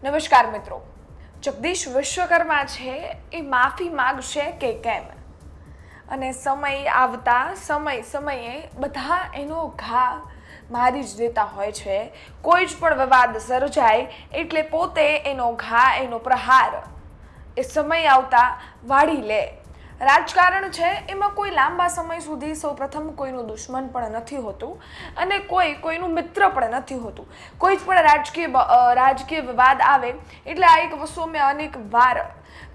નમસ્કાર મિત્રો, જગદીશ વિશ્વકર્મા છે એ માફી માગશે કે કેમ? અને સમય આવતા સમયે બધા એનો ઘા મારી જ દેતા હોય છે. કોઈ જ પણ વિવાદ સર્જાય એટલે પોતે એનો ઘા, એનો પ્રહાર એ સમય આવતા વાળી લે. રાજકારણ છે એમાં કોઈ લાંબા સમય સુધી સૌપ્રથમ કોઈનું દુશ્મન પણ નથી હોતું અને કોઈનું મિત્ર પણ નથી હોતું. કોઈ જ પણ રાજકીય વિવાદ આવે એટલે આ એક વસ્તુ મેં અનેક વાર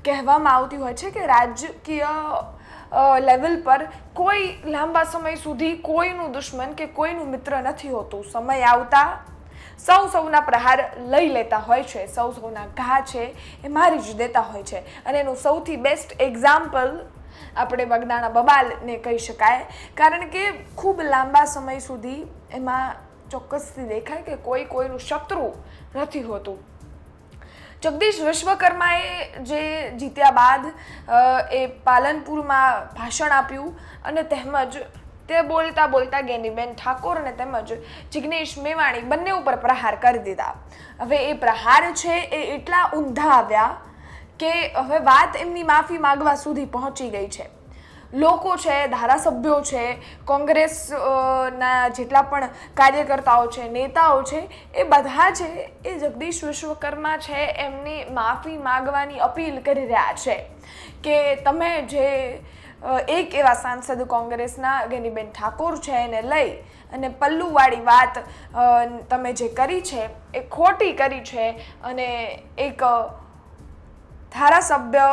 કહેવામાં આવતી હોય છે કે રાજકીય લેવલ પર કોઈ લાંબા સમય સુધી કોઈનું દુશ્મન કે કોઈનું મિત્ર નથી હોતું. સમય આવતા સૌના પ્રહાર લઈ લેતા હોય છે, સૌના ઘા છે એ મારી જ દેતા હોય છે. અને એનું સૌથી બેસ્ટ એક્ઝામ્પલ આપણે બગદાણા બબાલને કહી શકાય, કારણ કે ખૂબ લાંબા સમય સુધી એમાં ચોક્કસથી દેખાય કે કોઈનું શત્રુ નથી હોતું. જગદીશ વિશ્વકર્માએ જે જીત્યા બાદ એ પાલનપુરમાં ભાષણ આપ્યું અને તેમજ તે બોલતા ગેનીબેન ઠાકોર અને તેમજ જિગ્નેશ મેવાણી બંને ઉપર પ્રહાર કરી દીધા. હવે એ પ્રહાર છે એ એટલા ઊંધા આવ્યા કે હવે વાત એમની માફી માગવા સુધી પહોંચી ગઈ છે. લોકો છે, ધારાસભ્યો છે, કોંગ્રેસના જેટલા પણ કાર્યકર્તાઓ છે, નેતાઓ છે, એ બધા છે એ જગદીશ વિશ્વકર્મા છે એમની માફી માગવાની અપીલ કરી રહ્યા છે કે તમે જે એક એવા સાંસદ કોંગ્રેસના ગેનીબેન ઠાકોર છે એને લઈ અને પલ્લુવાળી વાત તમે જે કરી છે એ ખોટી કરી છે અને એક ધારાસભ્ય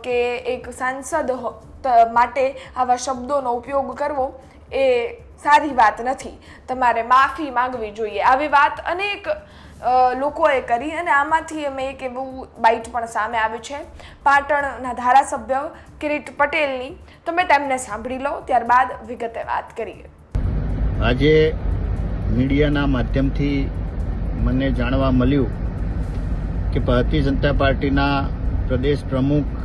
કે એક સાંસદ માટે આવા શબ્દોનો ઉપયોગ કરવો એ સારી વાત નથી. તમારે માફી માંગવી જોઈએ. આવી વાત અનેક લોકોએ કરી અને આમાંથી અમે એક એવું બાઇટ પણ સામે આવ્યું છે પાટણના ધારાસભ્ય કિરીટ પટેલની. તમે તેમને સાંભળી લો, ત્યારબાદ વિગતે વાત કરીએ. આજે મીડિયાના માધ્યમથી મને જાણવા મળ્યું કે ભારતીય જનતા પાર્ટીના પ્રદેશ પ્રમુખ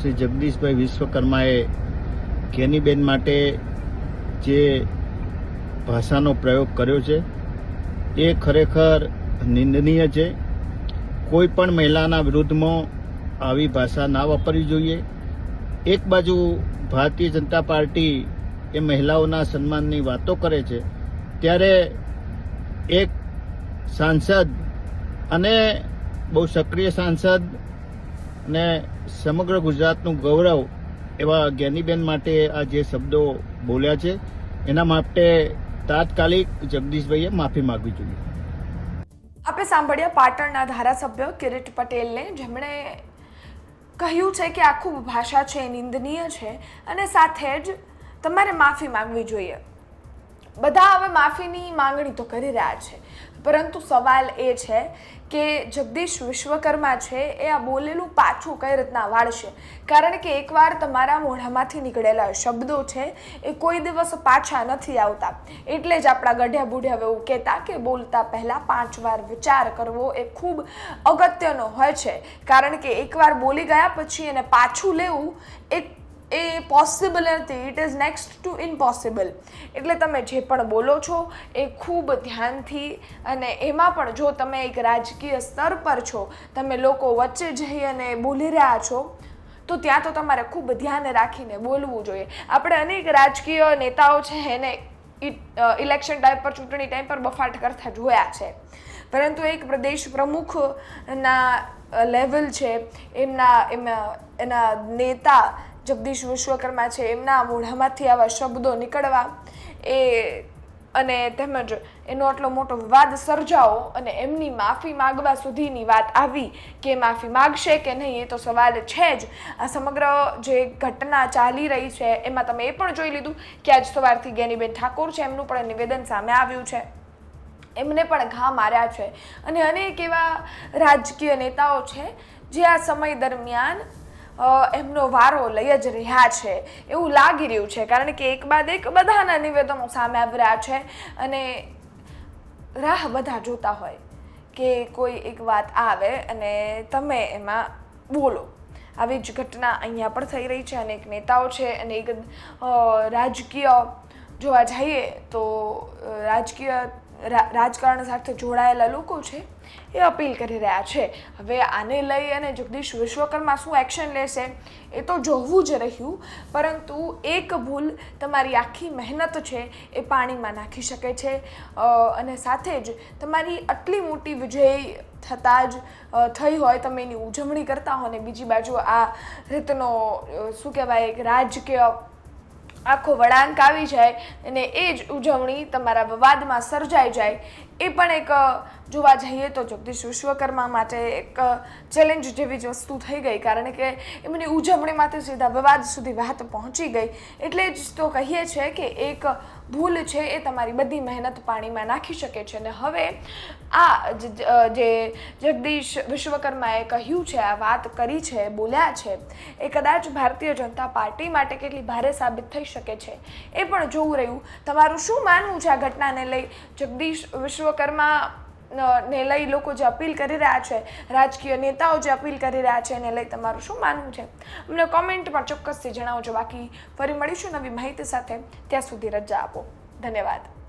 શ્રી જગદીશભાઈ વિશ્વકર્માએ ગેનીબેન માટે જે ભાષાનો પ્રયોગ કર્યો છે એ ખરેખર નિંદનીય છે. કોઈ પણ મહિલાના વિરુદ્ધમાં આવી ભાષા ના વાપરવી જોઈએ. એક બાજુ ભારતીય જનતા પાર્ટી એ મહિલાઓના સન્માનની વાતો કરે છે, ત્યારે એક સાંસદ અને બહુ સક્રિય સાંસદ અને સમગ્ર ગુજરાતનું ગૌરવ એવા ગેનીબેન માટે આ જે શબ્દો બોલ્યા છે એના માટે તાત્કાલિક જગદીશભાઈએ માફી માંગવી જોઈએ. આપણે સાંભળ્યા પાટણના ધારાસભ્ય કિરીટ પટેલને, જેમણે કહ્યું છે કે આખું ભાષા છે નિંદનીય છે અને સાથે જ તમારે માફી માંગવી જોઈએ. બધા હવે માફીની માંગણી તો કરી રહ્યા છે, પરંતુ સવાલ એ છે કે જગદીશ વિશ્વકર્મા છે એ આ બોલેલું પાછું કઈ રીતના વાળશે? કારણ કે એકવાર તમારા મોઢામાંથી નીકળેલા શબ્દો છે એ કોઈ દિવસ પાછા નથી આવતા. એટલે જ આપણા ગઢિયા બુઢિયા હવે એવું કહેતા કે બોલતા પહેલાં 5 વાર વિચાર કરવો એ ખૂબ અગત્યનો હોય છે. કારણ કે એકવાર બોલી ગયા પછી એને પાછું લેવું એ પોસિબલ નથી. It is next to impossible. એટલે તમે જે પણ બોલો છો એ ખૂબ ધ્યાનથી, અને એમાં પણ જો તમે એક રાજકીય સ્તર પર છો, તમે લોકો વચ્ચે જઈ અને બોલી રહ્યા છો, તો ત્યાં તો તમારે ખૂબ ધ્યાન રાખીને બોલવું જોઈએ. આપણે અનેક રાજકીય નેતાઓ છે એને ઇલેક્શન ટાઈમ પર, ચૂંટણી ટાઈમ પર બફાટ કરતા જોયા છે, પરંતુ એક પ્રદેશ પ્રમુખના લેવલ છે એના નેતા જગદીશ વિશ્વકર્મા છે, એમના મોઢામાંથી આવા શબ્દો નીકળવા અને તેમજ એનો આટલો મોટો વિવાદ સર્જાવો અને એમની માફી માગવા સુધીની વાત આવી કે માફી માગશે કે નહીં એ તો સવાલ છે જ. આ સમગ્ર જે ઘટના ચાલી રહી છે એમાં તમે એ પણ જોઈ લીધું કે આજ સવારથી ગેનીબેન ઠાકોર છે એમનું પણ નિવેદન સામે આવ્યું છે. એમને પણ ઘા માર્યા છે અને અનેક એવા રાજકીય નેતાઓ છે જે આ સમય દરમિયાન એમનો વારો લઈ જ રહ્યા છે એવું લાગી રહ્યું છે. કારણ કે એક બાદ એક બધાના નિવેદનો સામે આવી રહ્યા છે અને રાહ બધા જોતા હોય કે કોઈ એક વાત આવે અને તમે એમાં બોલો. આવી જ ઘટના અહીંયા પણ થઈ રહી છે. અનેક નેતાઓ છે અને એક રાજકીય જોવા જઈએ તો રાજકારણ સાથે જોડાયેલા લોકો છે એ અપીલ કરી રહ્યા છે. હવે આને લઈ અને જગદીશ વિશ્વકર્મા શું એક્શન લેશે એ તો જોવું જ રહ્યું, પરંતુ એક ભૂલ તમારી આખી મહેનત છે એ પાણીમાં નાખી શકે છે. અને સાથે જ તમારી આટલી મોટી વિજય થતાં જ થઈ હોય, તમે એની ઉજવણી કરતા હો ને બીજી બાજુ આ રીતનો શું કહેવાય એક રાજકીય આખો વળાંક આવી જાય અને એ જ ઉજવણી તમારા વિવાદમાં સર્જાઈ જાય, એ પણ એક જોવા જઈએ તો જગદીશ વિશ્વકર્મા માટે એક ચેલેન્જ જેવી જ વસ્તુ થઈ ગઈ, કારણ કે એમની ઉજવણીમાંથી સીધા વિવાદ સુધી વાત પહોંચી ગઈ. એટલે જ તો કહીએ છીએ કે એક ભૂલ છે એ તમારી બધી મહેનત પાણીમાં નાખી શકે છે. અને હવે આ જે જગદીશ વિશ્વકર્માએ કહ્યું છે, આ વાત કરી છે, બોલ્યા છે, એ કદાચ ભારતીય જનતા પાર્ટી માટે કેટલી ભારે સાબિત થઈ શકે છે એ પણ જોવું રહ્યું. તમારું શું માનવું છે આ ઘટનાને લઈ? જગદીશ વિશ્વકર્મા ને લઈ લોકો જે અપીલ કરી રહ્યા છે, રાજકીય નેતાઓ જે અપીલ કરી રહ્યા છે એને લઈ તમારું શું માનવું છે? અમને કોમેન્ટમાં ચોક્કસથી જણાવજો. બાકી ફરી મળીશું નવી માહિતી સાથે. ત્યાં સુધી રજા આપો. ધન્યવાદ.